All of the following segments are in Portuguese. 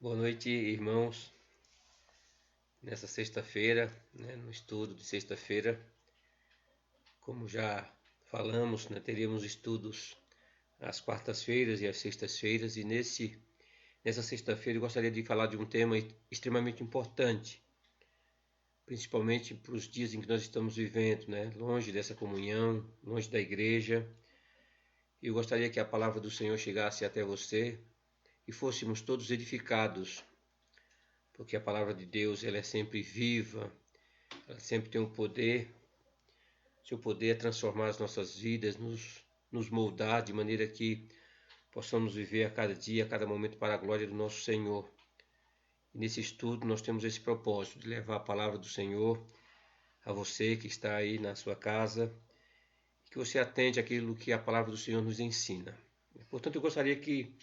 Boa noite, irmãos. Nessa sexta-feira, no estudo de sexta-feira, como já falamos, teríamos estudos às quartas-feiras e às sextas-feiras, e nessa sexta-feira eu gostaria de falar de um tema extremamente importante, principalmente para os dias em que nós estamos vivendo, longe dessa comunhão, longe da igreja. Eu gostaria que a palavra do Senhor chegasse até você e fôssemos todos edificados, porque a palavra de Deus ela é sempre viva, ela sempre tem um poder. Seu poder é transformar as nossas vidas, nos moldar de maneira que possamos viver a cada dia, a cada momento para a glória do nosso Senhor. E nesse estudo nós temos esse propósito de levar a palavra do Senhor a você que está aí na sua casa, que você atende aquilo que a palavra do Senhor nos ensina. Portanto, eu gostaria que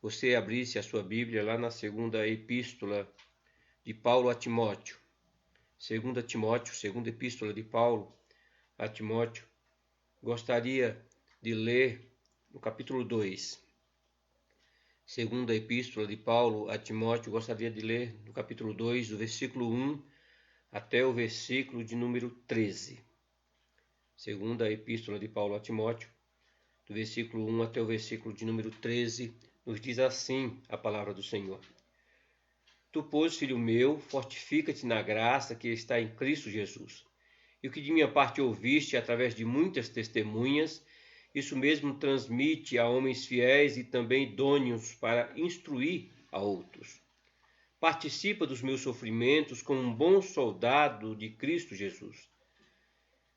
você abrisse a sua Bíblia lá na segunda epístola de Paulo a Timóteo. Segunda epístola de Paulo a Timóteo. Gostaria de ler no capítulo 2. Segunda epístola de Paulo a Timóteo, gostaria de ler no capítulo 2, do versículo 1 até o versículo de número 13. Segunda epístola de Paulo a Timóteo, do versículo 1 até o versículo de número 13, nos diz assim a palavra do Senhor. Tu, pois, filho meu, fortifica-te na graça que está em Cristo Jesus. E o que de minha parte ouviste através de muitas testemunhas, isso mesmo transmite a homens fiéis e também idôneos para instruir a outros. Participa dos meus sofrimentos como um bom soldado de Cristo Jesus.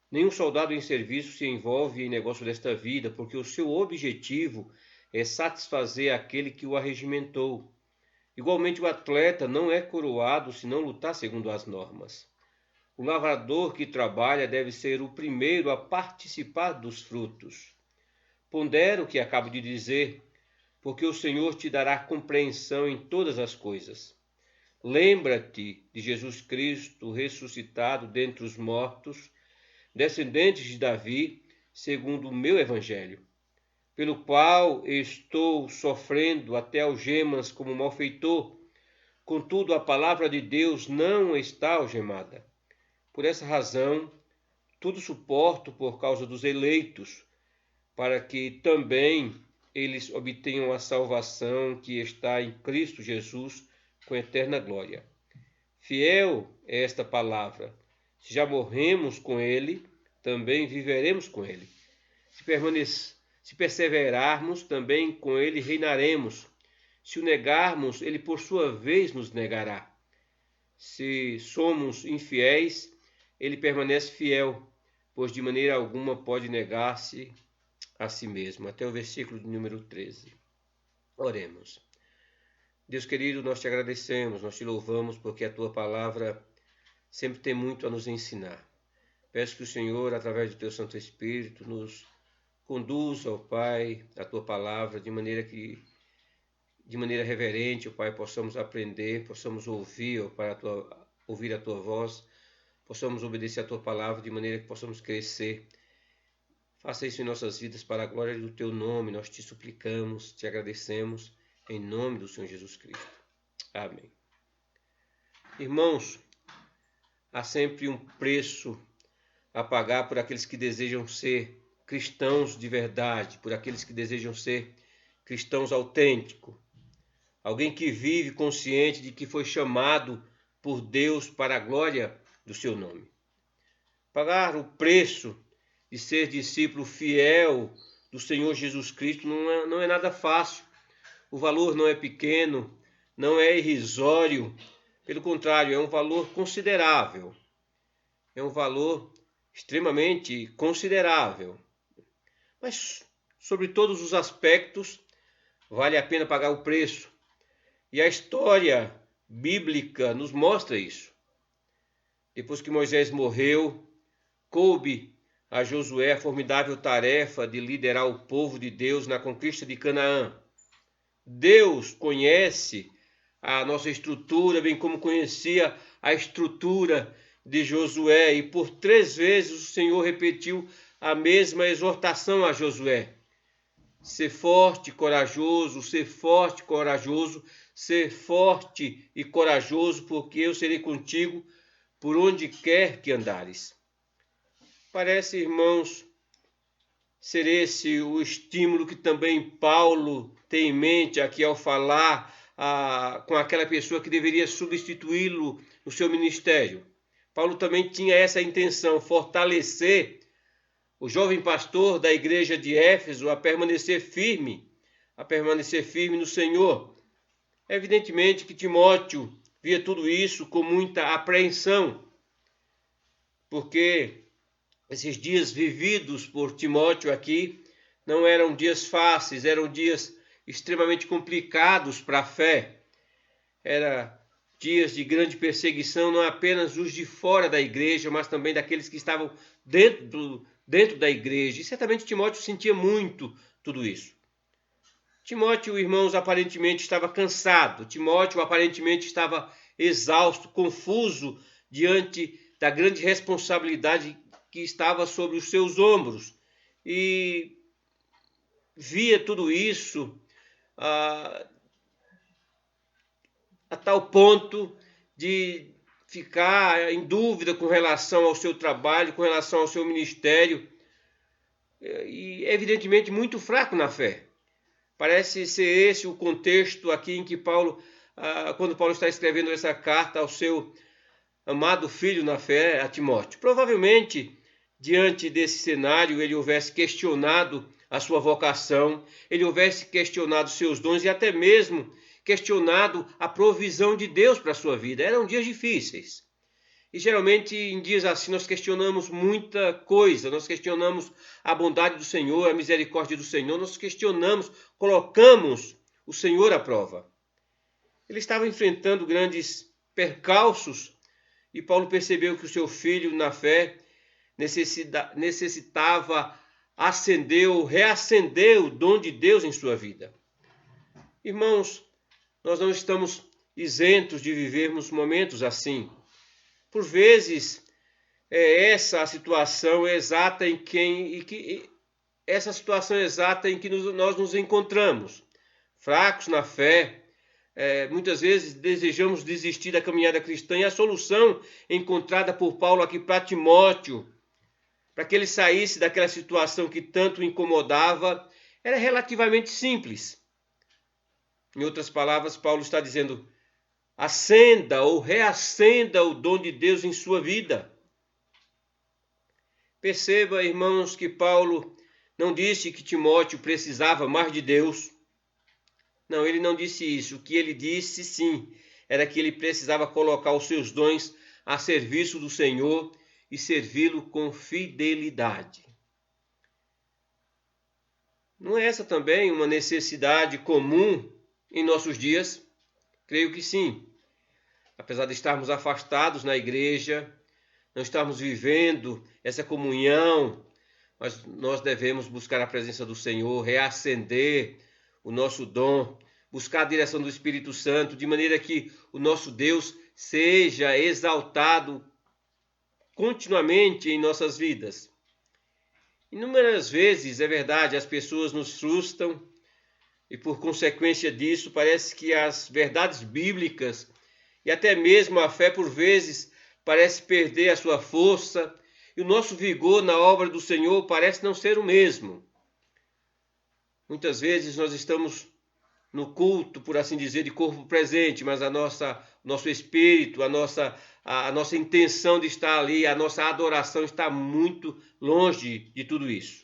Nenhum soldado em serviço se envolve em negócio desta vida, porque o seu objetivo é satisfazer aquele que o arregimentou. Igualmente, o atleta não é coroado se não lutar segundo as normas. O lavrador que trabalha deve ser o primeiro a participar dos frutos. Pondera o que acabo de dizer, porque o Senhor te dará compreensão em todas as coisas. Lembra-te de Jesus Cristo, ressuscitado dentre os mortos, descendente de Davi, segundo o meu evangelho, pelo qual estou sofrendo até algemas como malfeitor. Contudo, a palavra de Deus não está algemada. Por essa razão, tudo suporto por causa dos eleitos, para que também eles obtenham a salvação que está em Cristo Jesus com eterna glória. Fiel é esta palavra. Se já morremos com ele, também viveremos com ele. Se perseverarmos, também com ele reinaremos. Se o negarmos, ele por sua vez nos negará. Se somos infiéis, ele permanece fiel, pois de maneira alguma pode negar-se a si mesmo. Até o versículo de número 13. Oremos. Deus querido, nós te agradecemos, nós te louvamos, porque a tua palavra sempre tem muito a nos ensinar. Peço que o Senhor, através do teu Santo Espírito, nos conduza, ó Pai, a tua palavra de maneira reverente, ó Pai, possamos aprender, possamos ouvir, ó Pai, ouvir a tua voz, possamos obedecer a tua palavra de maneira que possamos crescer. Faça isso em nossas vidas para a glória do teu nome. Nós te suplicamos, te agradecemos, em nome do Senhor Jesus Cristo. Amém. Irmãos, há sempre um preço a pagar por aqueles que desejam ser cristãos de verdade, por aqueles que desejam ser cristãos autênticos. Alguém que vive consciente de que foi chamado por Deus para a glória do seu nome. Pagar o preço de ser discípulo fiel do Senhor Jesus Cristo não é nada fácil. O valor não é pequeno, não é irrisório. Pelo contrário, é um valor considerável. É um valor extremamente considerável. Mas, sobre todos os aspectos, vale a pena pagar o preço. E a história bíblica nos mostra isso. Depois que Moisés morreu, coube a Josué a formidável tarefa de liderar o povo de Deus na conquista de Canaã. Deus conhece a nossa estrutura, bem como conhecia a estrutura de Josué, e por 3 vezes o Senhor repetiu a mesma exortação a Josué. ser forte e corajoso, ser forte e corajoso, ser forte e corajoso, porque eu serei contigo por onde quer que andares. Parece, irmãos, ser esse o estímulo que também Paulo tem em mente aqui ao falar com aquela pessoa que deveria substituí-lo no seu ministério. Paulo também tinha essa intenção, fortalecer o jovem pastor da igreja de Éfeso a permanecer firme no Senhor. Evidentemente que Timóteo via tudo isso com muita apreensão, porque esses dias vividos por Timóteo aqui não eram dias fáceis, eram dias extremamente complicados para a fé. Eram dias de grande perseguição, não apenas os de fora da igreja, mas também daqueles que estavam dentro da igreja. E certamente Timóteo sentia muito tudo isso. Timóteo, irmãos, aparentemente estava cansado. Timóteo aparentemente estava exausto, confuso diante da grande responsabilidade que estava sobre os seus ombros. E via tudo isso a tal ponto de ficar em dúvida com relação ao seu trabalho, com relação ao seu ministério, e evidentemente muito fraco na fé. Parece ser esse o contexto aqui em que Paulo, quando Paulo está escrevendo essa carta ao seu amado filho na fé, a Timóteo. Provavelmente, diante desse cenário, ele houvesse questionado a sua vocação, ele houvesse questionado seus dons e até mesmo questionado a provisão de Deus para a sua vida. Eram dias difíceis. E geralmente em dias assim nós questionamos muita coisa, nós questionamos a bondade do Senhor, a misericórdia do Senhor, nós questionamos, colocamos o Senhor à prova. Ele estava enfrentando grandes percalços e Paulo percebeu que o seu filho na fé necessitava reacender o dom de Deus em sua vida. Irmãos, nós não estamos isentos de vivermos momentos assim. Por vezes, essa a situação exata em que nós nos encontramos, fracos na fé. Muitas vezes desejamos desistir da caminhada cristã e a solução encontrada por Paulo aqui para Timóteo, para que ele saísse daquela situação que tanto o incomodava, era relativamente simples. Em outras palavras, Paulo está dizendo: acenda ou reacenda o dom de Deus em sua vida. Perceba, irmãos, que Paulo não disse que Timóteo precisava mais de Deus. Não, ele não disse isso. O que ele disse, sim, era que ele precisava colocar os seus dons a serviço do Senhor e servi-lo com fidelidade. Não é essa também uma necessidade comum em nossos dias? Creio que sim. Apesar de estarmos afastados na igreja, não estarmos vivendo essa comunhão, mas nós devemos buscar a presença do Senhor, reacender o nosso dom, buscar a direção do Espírito Santo, de maneira que o nosso Deus seja exaltado continuamente em nossas vidas. Inúmeras vezes, é verdade, as pessoas nos frustram e por consequência disso parece que as verdades bíblicas e até mesmo a fé por vezes parece perder a sua força e o nosso vigor na obra do Senhor parece não ser o mesmo. Muitas vezes nós estamos no culto, por assim dizer, de corpo presente, mas nosso espírito, a nossa intenção de estar ali, a nossa adoração está muito longe de tudo isso.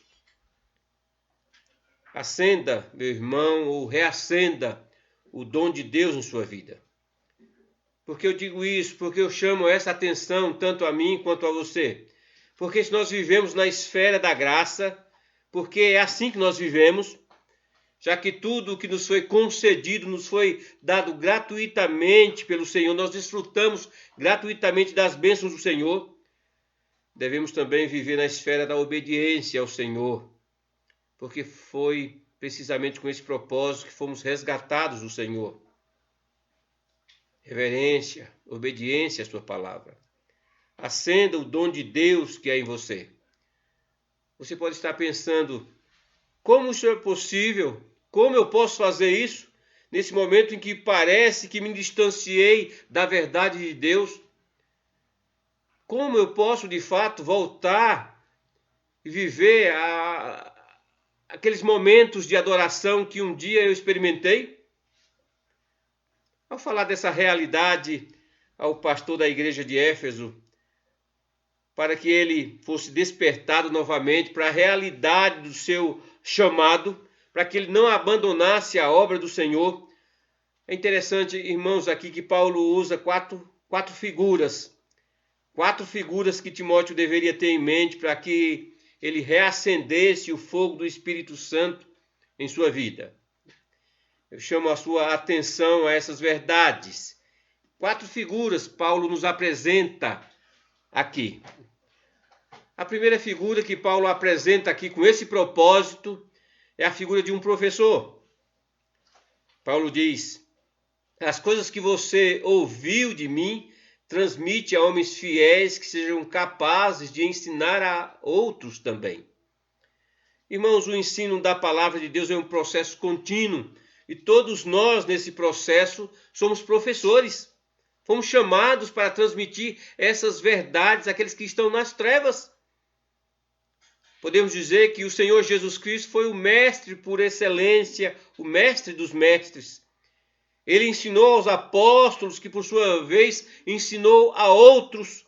Acenda, meu irmão, ou reacenda o dom de Deus em sua vida. Por que eu digo isso? Porque eu chamo essa atenção tanto a mim quanto a você. Porque se nós vivemos na esfera da graça, porque é assim que nós vivemos, já que tudo o que nos foi concedido nos foi dado gratuitamente pelo Senhor, nós desfrutamos gratuitamente das bênçãos do Senhor, devemos também viver na esfera da obediência ao Senhor, porque foi precisamente com esse propósito que fomos resgatados do Senhor. Reverência, obediência à sua palavra. Acenda o dom de Deus que é em você. Você pode estar pensando: Como isso é possível? Como eu posso fazer isso nesse momento em que parece que me distanciei da verdade de Deus? Como eu posso, de fato, voltar e viver aqueles momentos de adoração que um dia eu experimentei? Ao falar dessa realidade ao pastor da igreja de Éfeso, para que ele fosse despertado novamente para a realidade do seu chamado, para que ele não abandonasse a obra do Senhor. É interessante, irmãos, aqui que Paulo usa quatro figuras. Quatro figuras que Timóteo deveria ter em mente para que ele reacendesse o fogo do Espírito Santo em sua vida. Eu chamo a sua atenção a essas verdades. Quatro figuras Paulo nos apresenta aqui. A primeira figura que Paulo apresenta aqui com esse propósito é a figura de um professor. Paulo diz: as coisas que você ouviu de mim, transmite a homens fiéis que sejam capazes de ensinar a outros também. Irmãos, o ensino da palavra de Deus é um processo contínuo e todos nós nesse processo somos professores. Fomos chamados para transmitir essas verdades àqueles que estão nas trevas. Podemos dizer que o Senhor Jesus Cristo foi o mestre por excelência, o mestre dos mestres. Ele ensinou aos apóstolos, que por sua vez ensinou a outros,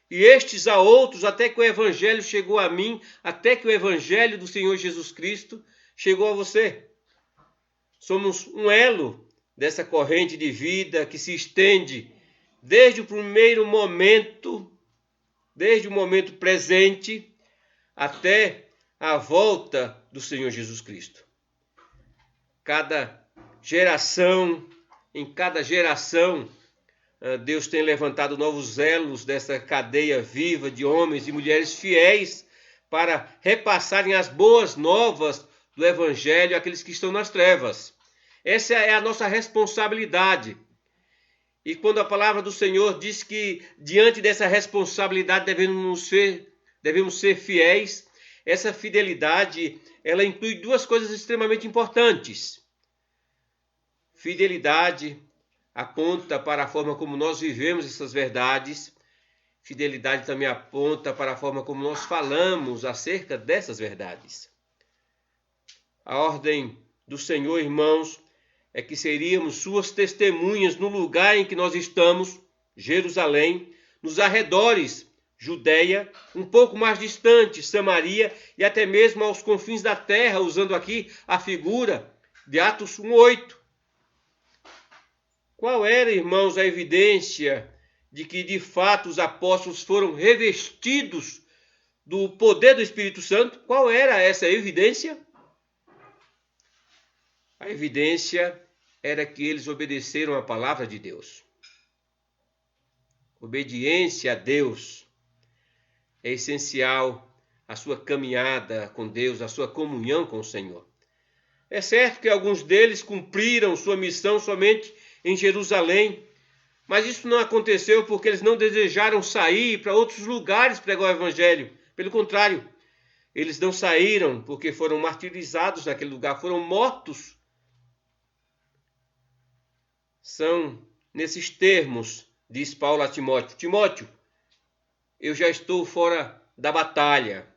e estes a outros, até que o evangelho chegou a mim, até que o evangelho do Senhor Jesus Cristo chegou a você. Somos um elo dessa corrente de vida que se estende desde o primeiro momento, desde o momento presente, até a volta do Senhor Jesus Cristo. Em cada geração, Deus tem levantado novos elos dessa cadeia viva de homens e mulheres fiéis para repassarem as boas novas do Evangelho àqueles que estão nas trevas. Essa é a nossa responsabilidade. E quando a palavra do Senhor diz que diante dessa responsabilidade devemos ser fiéis, essa fidelidade ela inclui duas coisas extremamente importantes. Fidelidade aponta para a forma como nós vivemos essas verdades. Fidelidade também aponta para a forma como nós falamos acerca dessas verdades. A ordem do Senhor, irmãos, é que seríamos suas testemunhas no lugar em que nós estamos, Jerusalém, nos arredores, Judeia, um pouco mais distante, Samaria e até mesmo aos confins da terra, usando aqui a figura de Atos 1:8. Qual era, irmãos, a evidência de que de fato os apóstolos foram revestidos do poder do Espírito Santo? Qual era essa evidência? A evidência era que eles obedeceram a palavra de Deus. Obediência a Deus é essencial à sua caminhada com Deus, à sua comunhão com o Senhor. É certo que alguns deles cumpriram sua missão somente em Jerusalém, mas isso não aconteceu porque eles não desejaram sair para outros lugares pregar o Evangelho. Pelo contrário, eles não saíram porque foram martirizados naquele lugar, foram mortos. São nesses termos, diz Paulo a Timóteo: Timóteo, eu já estou fora da batalha,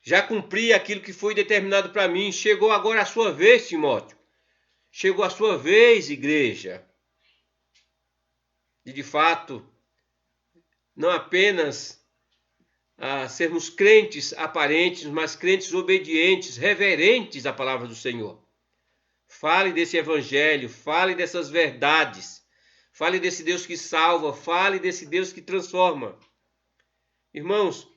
já cumpri aquilo que foi determinado para mim, chegou agora a sua vez, Timóteo. Chegou a sua vez, igreja. E de fato, não apenas sermos crentes aparentes, mas crentes obedientes, reverentes à palavra do Senhor. Fale desse evangelho, fale dessas verdades, fale desse Deus que salva, fale desse Deus que transforma. Irmãos,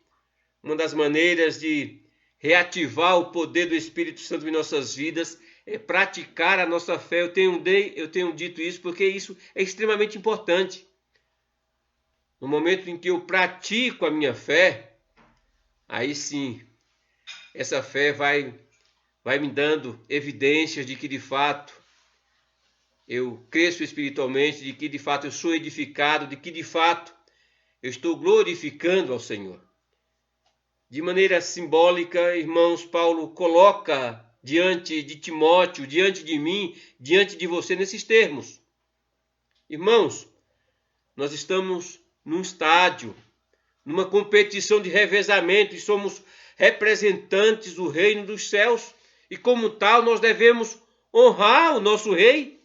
uma das maneiras de reativar o poder do Espírito Santo em nossas vidas é praticar a nossa fé. Eu tenho dito isso porque isso é extremamente importante. No momento em que eu pratico a minha fé, aí sim, essa fé vai me dando evidências de que de fato eu cresço espiritualmente, de que de fato eu sou edificado, de que de fato eu estou glorificando ao Senhor. De maneira simbólica, irmãos, Paulo coloca diante de Timóteo, diante de mim, diante de você nesses termos. Irmãos, nós estamos num estádio, numa competição de revezamento e somos representantes do reino dos céus e como tal nós devemos honrar o nosso rei.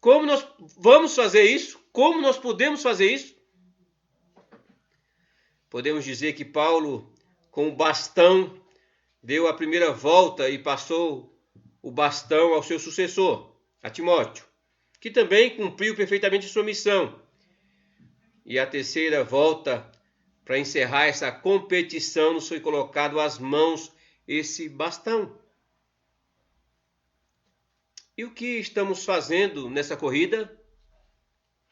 Como nós vamos fazer isso? Como nós podemos fazer isso? Podemos dizer que Paulo, com o bastão, deu a primeira volta e passou o bastão ao seu sucessor, a Timóteo, que também cumpriu perfeitamente sua missão. E a terceira volta, para encerrar essa competição, nos foi colocado às mãos esse bastão. E o que estamos fazendo nessa corrida?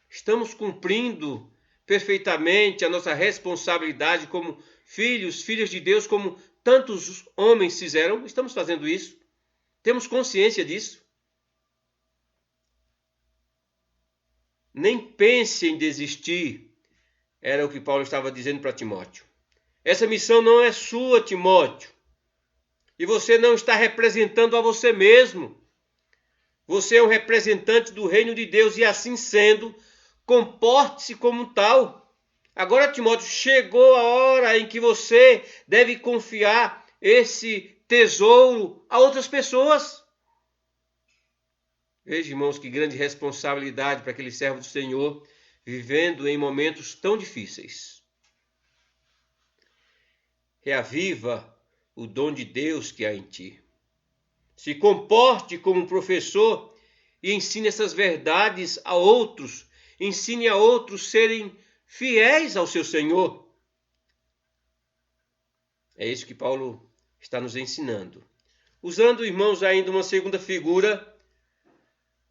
Estamos cumprindo perfeitamente a nossa responsabilidade como filhos, filhas de Deus, como tantos homens fizeram? Estamos fazendo isso? Temos consciência disso? Nem pense em desistir, era o que Paulo estava dizendo para Timóteo. Essa missão não é sua, Timóteo. E você não está representando a você mesmo. Você é um representante do reino de Deus e assim sendo, comporte-se como tal. Agora, Timóteo, chegou a hora em que você deve confiar esse tesouro a outras pessoas. Veja, irmãos, que grande responsabilidade para aquele servo do Senhor, vivendo em momentos tão difíceis. Reaviva o dom de Deus que há em ti. Se comporte como um professor e ensine essas verdades a outros. Ensine a outros serem fiéis ao seu Senhor. É isso que Paulo está nos ensinando. Usando, irmãos, ainda uma segunda figura,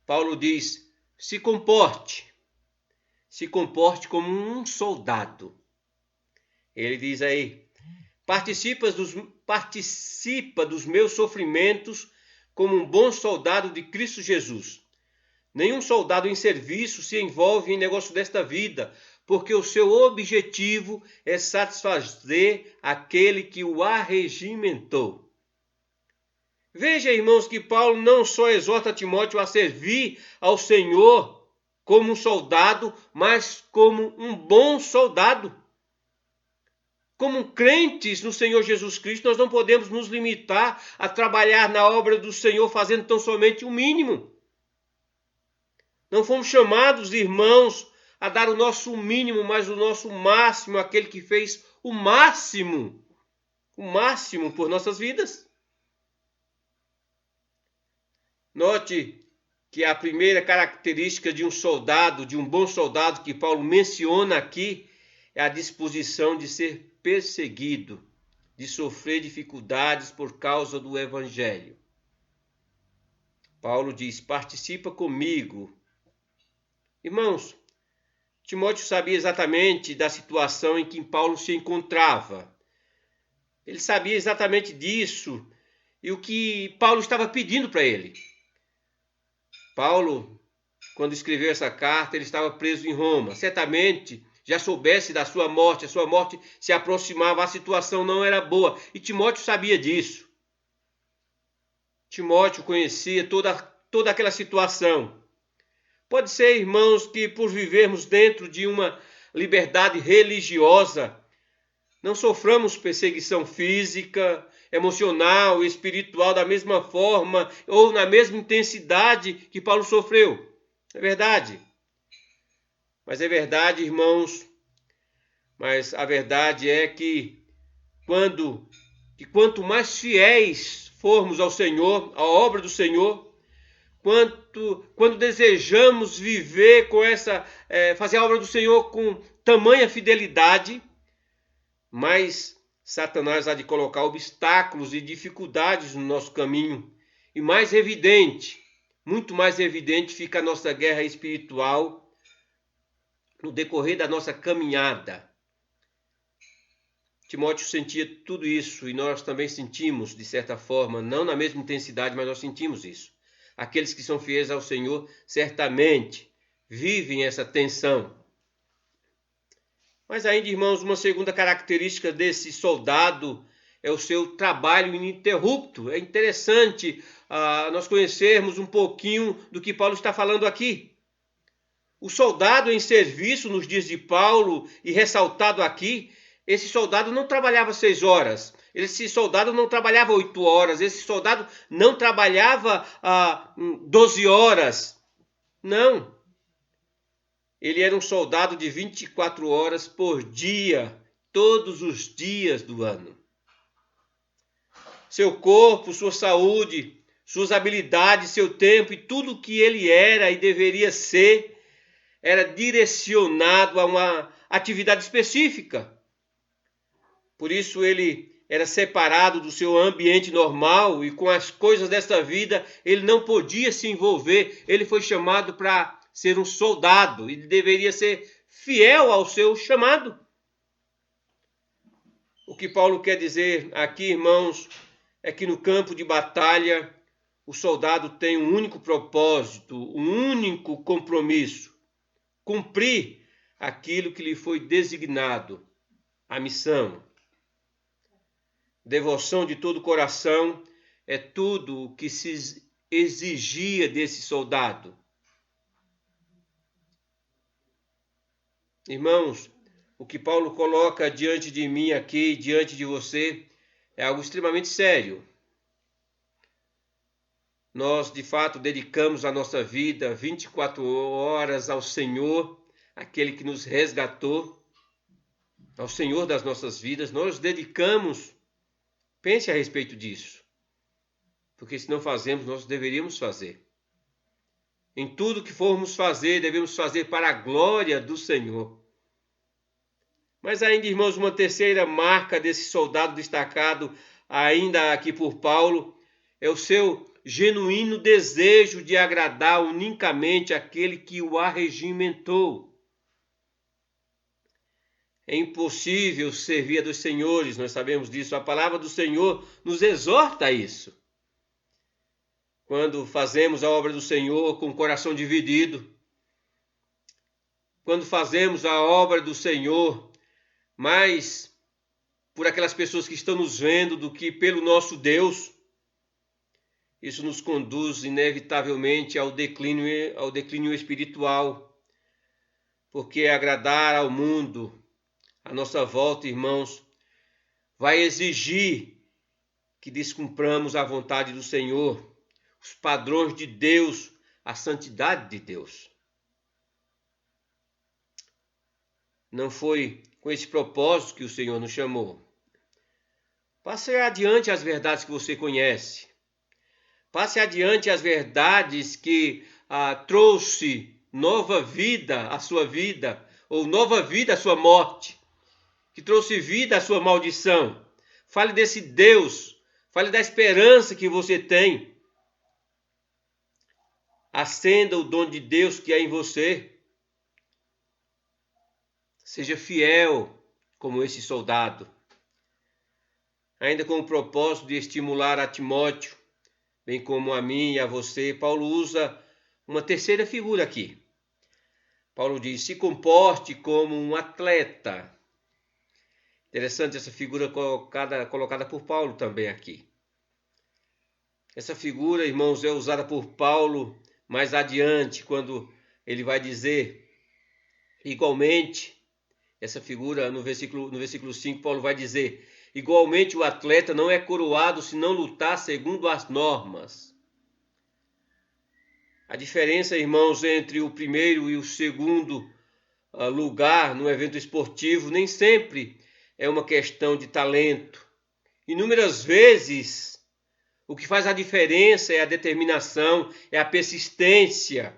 Paulo diz, se comporte como um soldado. Ele diz aí, participa dos meus sofrimentos como um bom soldado de Cristo Jesus. Nenhum soldado em serviço se envolve em negócio desta vida, porque o seu objetivo é satisfazer aquele que o arregimentou. Veja, irmãos, que Paulo não só exorta Timóteo a servir ao Senhor como um soldado, mas como um bom soldado. Como crentes no Senhor Jesus Cristo, nós não podemos nos limitar a trabalhar na obra do Senhor fazendo tão somente o mínimo. Não fomos chamados, irmãos, a dar o nosso mínimo, mas o nosso máximo, aquele que fez o máximo por nossas vidas. Note que a primeira característica de um soldado, de um bom soldado que Paulo menciona aqui, é a disposição de ser perseguido, de sofrer dificuldades por causa do Evangelho. Paulo diz, participa comigo. Irmãos, Timóteo sabia exatamente da situação em que Paulo se encontrava. Ele sabia exatamente disso e o que Paulo estava pedindo para ele. Paulo, quando escreveu essa carta, ele estava preso em Roma. Certamente já soubesse da sua morte, a sua morte se aproximava, a situação não era boa. E Timóteo sabia disso. Timóteo conhecia toda aquela situação. Pode ser, irmãos, que por vivermos dentro de uma liberdade religiosa, não soframos perseguição física, emocional e espiritual da mesma forma ou na mesma intensidade que Paulo sofreu. É verdade. Mas é verdade, irmãos, mas a verdade é que quanto mais fiéis formos ao Senhor, à obra do Senhor, quando desejamos viver com fazer a obra do Senhor com tamanha fidelidade, mais Satanás há de colocar obstáculos e dificuldades no nosso caminho. E mais evidente, muito mais evidente fica a nossa guerra espiritual no decorrer da nossa caminhada. Timóteo sentia tudo isso e nós também sentimos, de certa forma, não na mesma intensidade, mas nós sentimos isso. Aqueles que são fiéis ao Senhor certamente vivem essa tensão. Mas ainda, irmãos, uma segunda característica desse soldado é o seu trabalho ininterrupto. É interessante nós conhecermos um pouquinho do que Paulo está falando aqui. O soldado em serviço nos dias de Paulo, e ressaltado aqui, esse soldado não trabalhava 6 horas, esse soldado não trabalhava 8 horas, esse soldado não trabalhava 12 horas. Não. Ele era um soldado de 24 horas por dia, todos os dias do ano. Seu corpo, sua saúde, suas habilidades, seu tempo e tudo o que ele era e deveria ser era direcionado a uma atividade específica. Por isso ele era separado do seu ambiente normal e com as coisas desta vida ele não podia se envolver. Ele foi chamado para ser um soldado. Ele deveria ser fiel ao seu chamado. O que Paulo quer dizer aqui, irmãos, é que no campo de batalha o soldado tem um único propósito, um único compromisso: cumprir aquilo que lhe foi designado, a missão. Devoção de todo o coração é tudo o que se exigia desse soldado. Irmãos, o que Paulo coloca diante de mim aqui, diante de você, é algo extremamente sério. Nós, de fato, dedicamos a nossa vida 24 horas ao Senhor, aquele que nos resgatou, ao Senhor das nossas vidas. Nós dedicamos. Pense a respeito disso, porque se não fazemos, nós deveríamos fazer. Em tudo que formos fazer, devemos fazer para a glória do Senhor. Mas ainda, irmãos, uma terceira marca desse soldado destacado, ainda aqui por Paulo, é o seu genuíno desejo de agradar unicamente aquele que o arregimentou. É impossível servir a dos senhores, nós sabemos disso. A palavra do Senhor nos exorta a isso. Quando fazemos a obra do Senhor com o coração dividido, quando fazemos a obra do Senhor mais por aquelas pessoas que estão nos vendo do que pelo nosso Deus, isso nos conduz inevitavelmente ao declínio espiritual, porque agradar ao mundo à nossa volta, irmãos, vai exigir que descumpramos a vontade do Senhor, os padrões de Deus, a santidade de Deus. Não foi com esse propósito que o Senhor nos chamou. Passe adiante as verdades que você conhece. Passe adiante as verdades que trouxe nova vida à sua vida, ou nova vida à sua morte, que trouxe vida à sua maldição. Fale desse Deus, fale da esperança que você tem. Acenda o dom de Deus que há em você. Seja fiel como esse soldado. Ainda com o propósito de estimular a Timóteo, bem como a mim e a você, Paulo usa uma terceira figura aqui. Paulo diz: se comporte como um atleta. Interessante essa figura colocada por Paulo também aqui. Essa figura, irmãos, é usada por Paulo mais adiante, quando ele vai dizer, igualmente, essa figura no versículo 5, Paulo vai dizer: igualmente o atleta não é coroado se não lutar segundo as normas. A diferença, irmãos, entre o primeiro e o segundo lugar no evento esportivo nem sempre é uma questão de talento. Inúmeras vezes, o que faz a diferença é a determinação, é a persistência.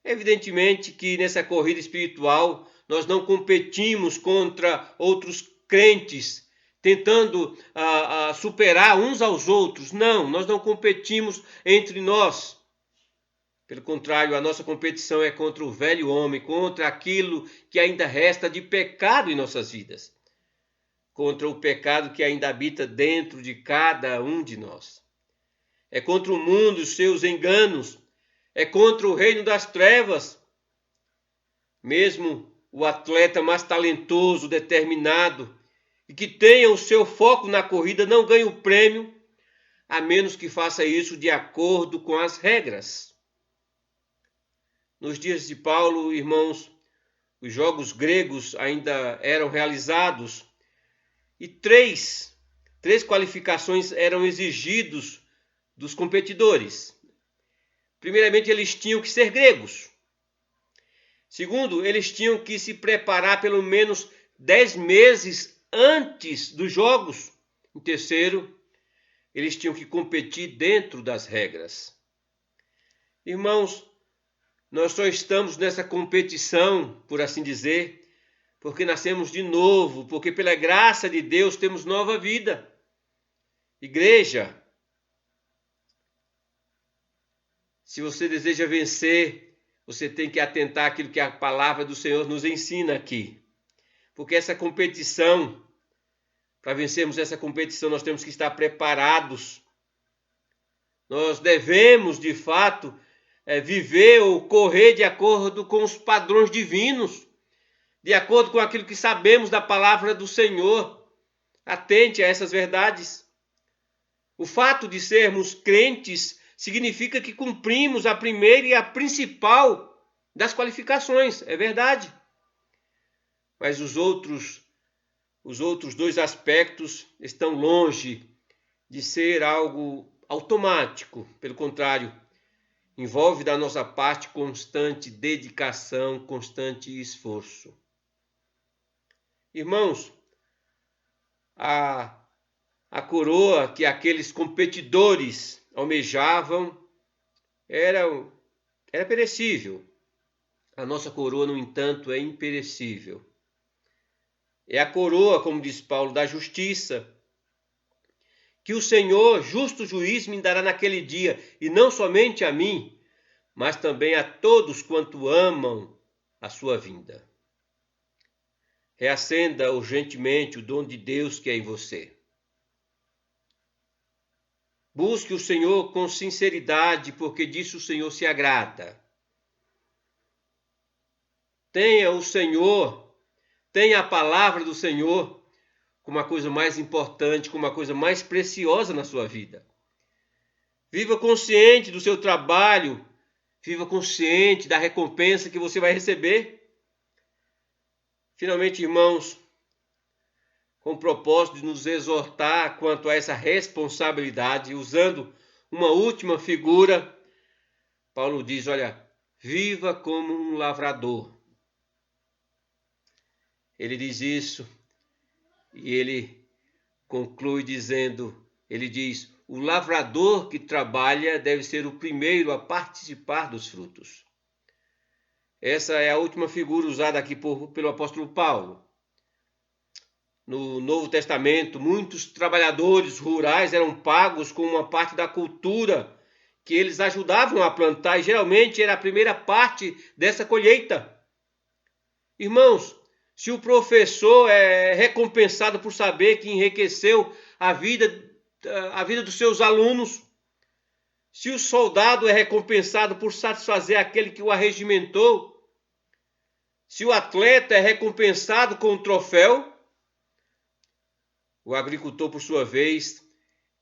Evidentemente que nessa corrida espiritual nós não competimos contra outros crentes, tentando superar uns aos outros. Não, nós não competimos entre nós. Pelo contrário, a nossa competição é contra o velho homem, contra aquilo que ainda resta de pecado em nossas vidas, contra o pecado que ainda habita dentro de cada um de nós. É contra o mundo, os seus enganos, é contra o reino das trevas. Mesmo o atleta mais talentoso, determinado, e que tenha o seu foco na corrida não ganhe o prêmio, a menos que faça isso de acordo com as regras. Nos dias de Paulo, irmãos, os jogos gregos ainda eram realizados e três qualificações eram exigidos dos competidores. Primeiramente, eles tinham que ser gregos. Segundo, eles tinham que se preparar pelo menos 10 meses antes dos jogos. Em terceiro, eles tinham que competir dentro das regras. Irmãos, nós só estamos nessa competição, por assim dizer, porque nascemos de novo, porque pela graça de Deus temos nova vida. Igreja, se você deseja vencer, você tem que atentar àquilo que a palavra do Senhor nos ensina aqui. Porque essa competição, para vencermos essa competição, nós temos que estar preparados. Nós devemos, de fato, viver ou correr de acordo com os padrões divinos, de acordo com aquilo que sabemos da palavra do Senhor. Atente a essas verdades. O fato de sermos crentes significa que cumprimos a primeira e a principal das qualificações, é verdade. Mas os outros dois aspectos estão longe de ser algo automático. Pelo contrário, envolve da nossa parte constante dedicação, constante esforço. Irmãos, a coroa que aqueles competidores almejavam era perecível. A nossa coroa, no entanto, é imperecível. É a coroa, como diz Paulo, da justiça, que o Senhor, justo juiz, me dará naquele dia, e não somente a mim, mas também a todos quanto amam a sua vinda. Reacenda urgentemente o dom de Deus que é em você. Busque o Senhor com sinceridade, porque disso o Senhor se agrada. Tenha o Senhor, tenha a palavra do Senhor como a coisa mais importante, como a coisa mais preciosa na sua vida. Viva consciente do seu trabalho, viva consciente da recompensa que você vai receber. Finalmente, irmãos, com o propósito de nos exortar quanto a essa responsabilidade, usando uma última figura, Paulo diz, olha, viva como um lavrador. Ele diz isso e ele conclui dizendo, ele diz, o lavrador que trabalha deve ser o primeiro a participar dos frutos. Essa é a última figura usada aqui pelo apóstolo Paulo. No Novo Testamento, muitos trabalhadores rurais eram pagos com uma parte da cultura que eles ajudavam a plantar, e geralmente era a primeira parte dessa colheita. Irmãos, se o professor é recompensado por saber que enriqueceu a vida dos seus alunos, se o soldado é recompensado por satisfazer aquele que o arregimentou, se o atleta é recompensado com um troféu, o agricultor, por sua vez,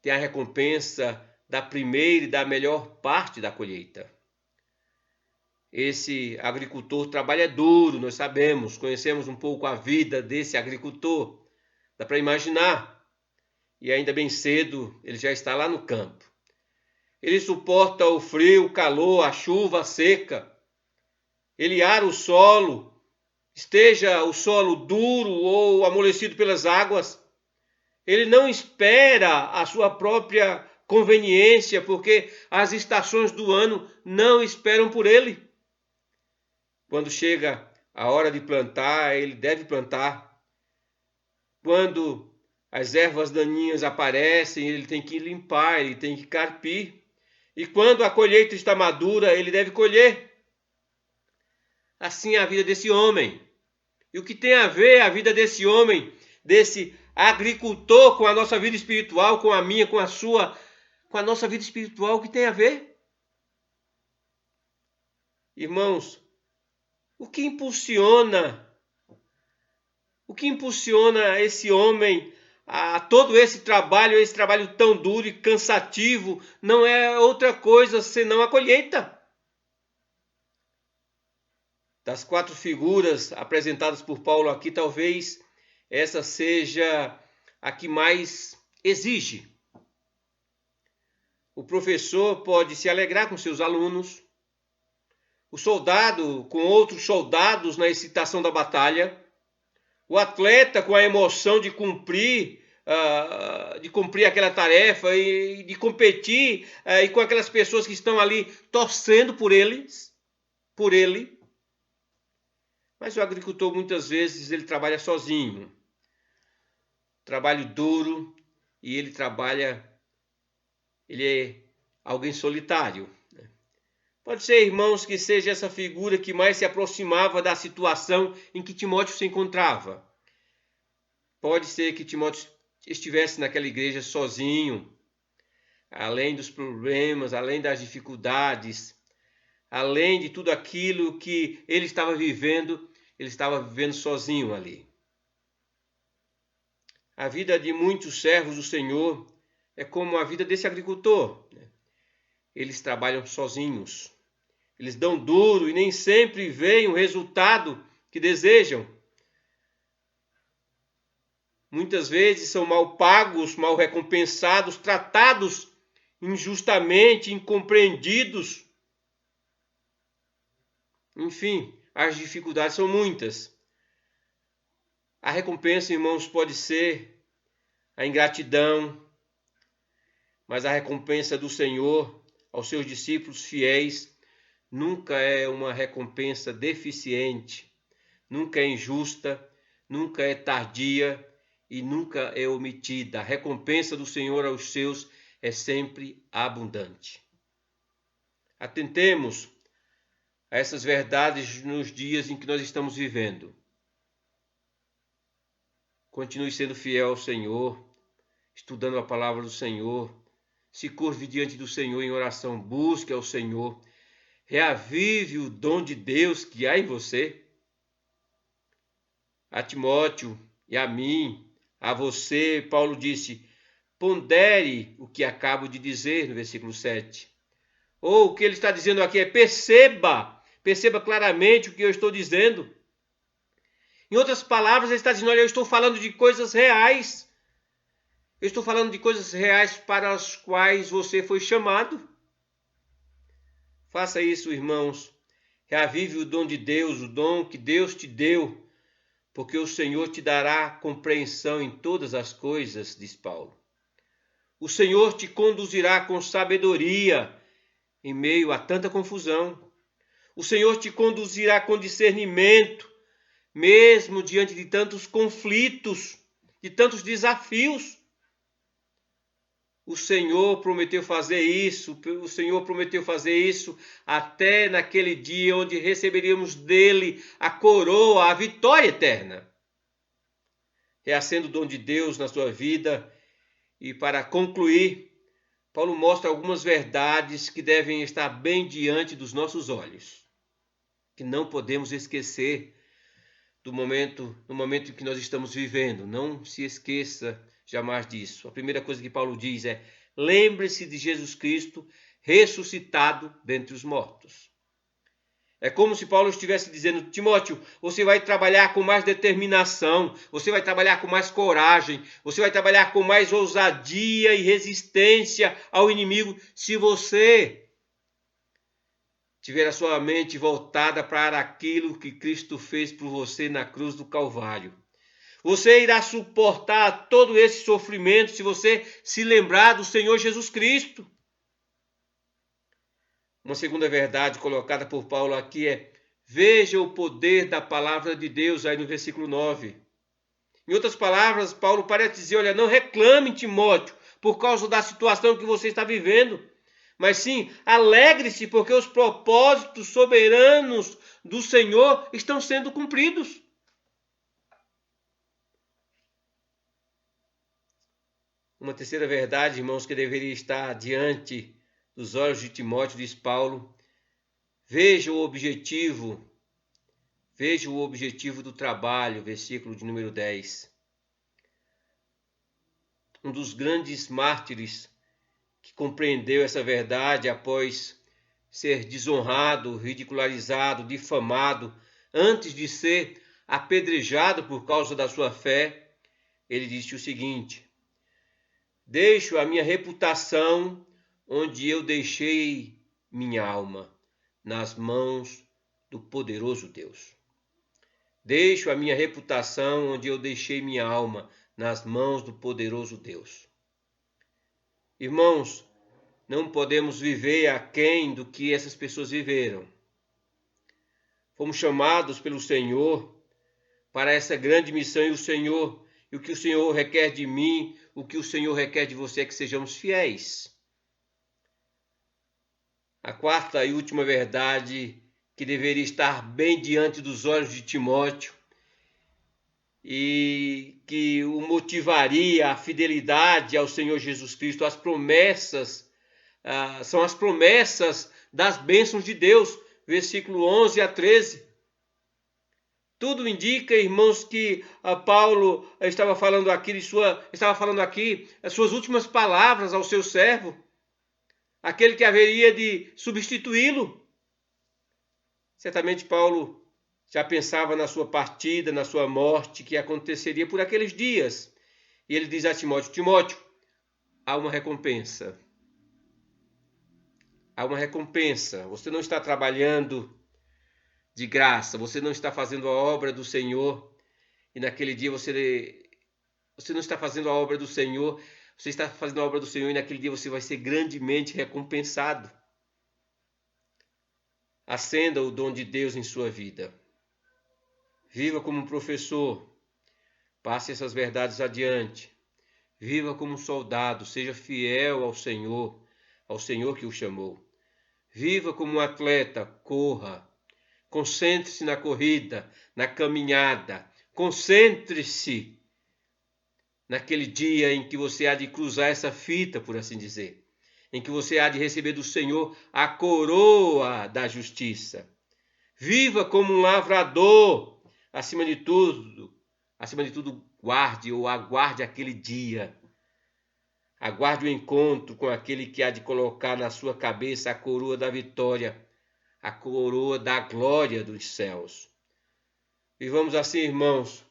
tem a recompensa da primeira e da melhor parte da colheita. Esse agricultor trabalha duro, nós sabemos, conhecemos um pouco a vida desse agricultor. Dá para imaginar. E ainda bem cedo, ele já está lá no campo. Ele suporta o frio, o calor, a chuva, a seca. Ele ara o solo, esteja o solo duro ou amolecido pelas águas. Ele não espera a sua própria conveniência, porque as estações do ano não esperam por ele. Quando chega a hora de plantar, ele deve plantar. Quando as ervas daninhas aparecem, ele tem que limpar, ele tem que carpir. E quando a colheita está madura, ele deve colher. Assim é a vida desse homem. E o que tem a ver a vida desse homem, desse agricultor, com a nossa vida espiritual, com a minha, com a sua, com a nossa vida espiritual, o que tem a ver? Irmãos, o que impulsiona O que impulsiona esse homem a todo esse trabalho tão duro e cansativo, não é outra coisa senão a colheita. Das 4 figuras apresentadas por Paulo aqui, talvez essa seja a que mais exige. O professor pode se alegrar com seus alunos, o soldado com outros soldados na excitação da batalha, o atleta com a emoção de cumprir aquela tarefa e de competir e com aquelas pessoas que estão ali torcendo por ele. Mas o agricultor muitas vezes ele trabalha sozinho, trabalho duro, e ele é alguém solitário. Pode ser, irmãos, que seja essa figura que mais se aproximava da situação em que Timóteo se encontrava. Pode ser que Timóteo estivesse naquela igreja sozinho, além dos problemas, além das dificuldades, além de tudo aquilo que ele estava vivendo sozinho ali. A vida de muitos servos do Senhor é como a vida desse agricultor. Eles trabalham sozinhos. Eles dão duro e nem sempre veem o resultado que desejam. Muitas vezes são mal pagos, mal recompensados, tratados injustamente, incompreendidos. Enfim, as dificuldades são muitas. A recompensa, irmãos, pode ser a ingratidão, mas a recompensa do Senhor aos seus discípulos fiéis nunca é uma recompensa deficiente, nunca é injusta, nunca é tardia e nunca é omitida. A recompensa do Senhor aos seus é sempre abundante. Atentemos a essas verdades nos dias em que nós estamos vivendo. Continue sendo fiel ao Senhor, estudando a palavra do Senhor, se curve diante do Senhor em oração, busque ao Senhor, reavive o dom de Deus que há em você. A Timóteo e a mim, a você, Paulo disse, pondere o que acabo de dizer no versículo 7. Ou o que ele está dizendo aqui é perceba claramente o que eu estou dizendo. Em outras palavras, ele está dizendo, olha, eu estou falando de coisas reais. Eu estou falando de coisas reais para as quais você foi chamado. Faça isso, irmãos. Reavive o dom de Deus, o dom que Deus te deu, porque o Senhor te dará compreensão em todas as coisas, diz Paulo. O Senhor te conduzirá com sabedoria em meio a tanta confusão. O Senhor te conduzirá com discernimento, mesmo diante de tantos conflitos, de tantos desafios. O Senhor prometeu fazer isso, até naquele dia onde receberíamos dele a coroa, a vitória eterna. Reacendo o dom de Deus na sua vida. E para concluir, Paulo mostra algumas verdades que devem estar bem diante dos nossos olhos, que não podemos esquecer no momento em que nós estamos vivendo. Não se esqueça jamais disso. A primeira coisa que Paulo diz é: lembre-se de Jesus Cristo ressuscitado dentre os mortos. É como se Paulo estivesse dizendo, Timóteo, você vai trabalhar com mais determinação, você vai trabalhar com mais coragem, você vai trabalhar com mais ousadia e resistência ao inimigo se você tiver a sua mente voltada para aquilo que Cristo fez por você na cruz do Calvário. Você irá suportar todo esse sofrimento se você se lembrar do Senhor Jesus Cristo. Uma segunda verdade colocada por Paulo aqui é: veja o poder da palavra de Deus aí no versículo 9. Em outras palavras, Paulo parece dizer, olha, não reclame, Timóteo, por causa da situação que você está vivendo, mas sim, alegre-se porque os propósitos soberanos do Senhor estão sendo cumpridos. Uma terceira verdade, irmãos, que deveria estar diante dos olhos de Timóteo, diz Paulo, veja o objetivo Veja o objetivo do trabalho, versículo de número 10. Um dos grandes mártires que compreendeu essa verdade após ser desonrado, ridicularizado, difamado, antes de ser apedrejado por causa da sua fé, ele disse o seguinte: deixo a minha reputação onde eu deixei minha alma, nas mãos do poderoso Deus. Deixo a minha reputação onde eu deixei minha alma, nas mãos do poderoso Deus. Irmãos, não podemos viver aquém do que essas pessoas viveram. Fomos chamados pelo Senhor para essa grande missão e o que o Senhor requer de mim, o que o Senhor requer de você é que sejamos fiéis. A quarta e última verdade que deveria estar bem diante dos olhos de Timóteo e que o motivaria a fidelidade ao Senhor Jesus Cristo, as promessas, são as promessas das bênçãos de Deus, versículo 11 a 13. Tudo indica, irmãos, que Paulo estava falando aqui as suas últimas palavras ao seu servo, aquele que haveria de substituí-lo. Certamente Paulo já pensava na sua partida, na sua morte, que aconteceria por aqueles dias. E ele diz a Timóteo: Timóteo, há uma recompensa. Há uma recompensa. Você não está trabalhando de graça, você não está fazendo a obra do Senhor, e naquele dia você não está fazendo a obra do Senhor, você está fazendo a obra do Senhor e naquele dia você vai ser grandemente recompensado. Acenda o dom de Deus em sua vida. Viva como um professor, passe essas verdades adiante. Viva como um soldado, seja fiel ao Senhor que o chamou. Viva como um atleta, corra. Concentre-se na corrida, na caminhada. Concentre-se naquele dia em que você há de cruzar essa fita, por assim dizer. Em que você há de receber do Senhor a coroa da justiça. Viva como um lavrador. Acima de tudo, aguarde aquele dia. Aguarde o encontro com aquele que há de colocar na sua cabeça a coroa da vitória, a coroa da glória dos céus. Vivamos assim, irmãos.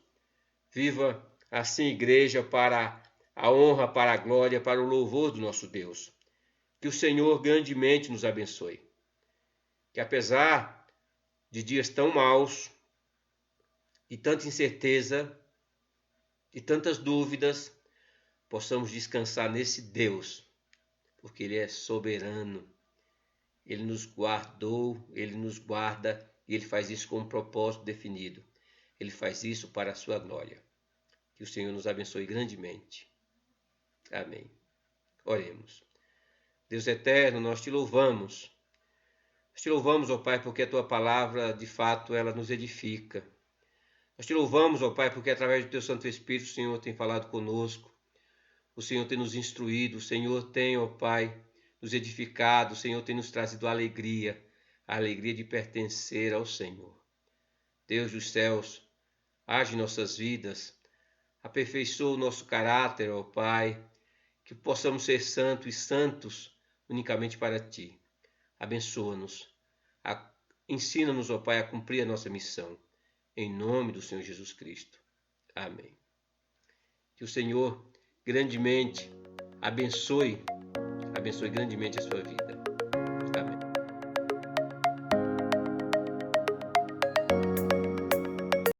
Viva assim, igreja, para a honra, para a glória, para o louvor do nosso Deus. Que o Senhor grandemente nos abençoe. Que apesar de dias tão maus, de tanta incerteza, de tantas dúvidas, possamos descansar nesse Deus, porque Ele é soberano. Ele nos guardou, Ele nos guarda e Ele faz isso com um propósito definido. Ele faz isso para a sua glória. Que o Senhor nos abençoe grandemente. Amém. Oremos. Deus eterno, nós te louvamos. Nós te louvamos, ó Pai, porque a tua palavra, de fato, ela nos edifica. Nós te louvamos, ó Pai, porque através do teu Santo Espírito o Senhor tem falado conosco. O Senhor tem nos instruído, o Senhor tem, ó Pai, nos edificado, o Senhor tem nos trazido a alegria de pertencer ao Senhor. Deus dos céus, age em nossas vidas, aperfeiçoa o nosso caráter, ó Pai, que possamos ser santos e santos unicamente para Ti. Abençoa-nos, ensina-nos, ó Pai, a cumprir a nossa missão. Em nome do Senhor Jesus Cristo. Amém. Que o Senhor grandemente abençoe grandemente a sua vida. Amém.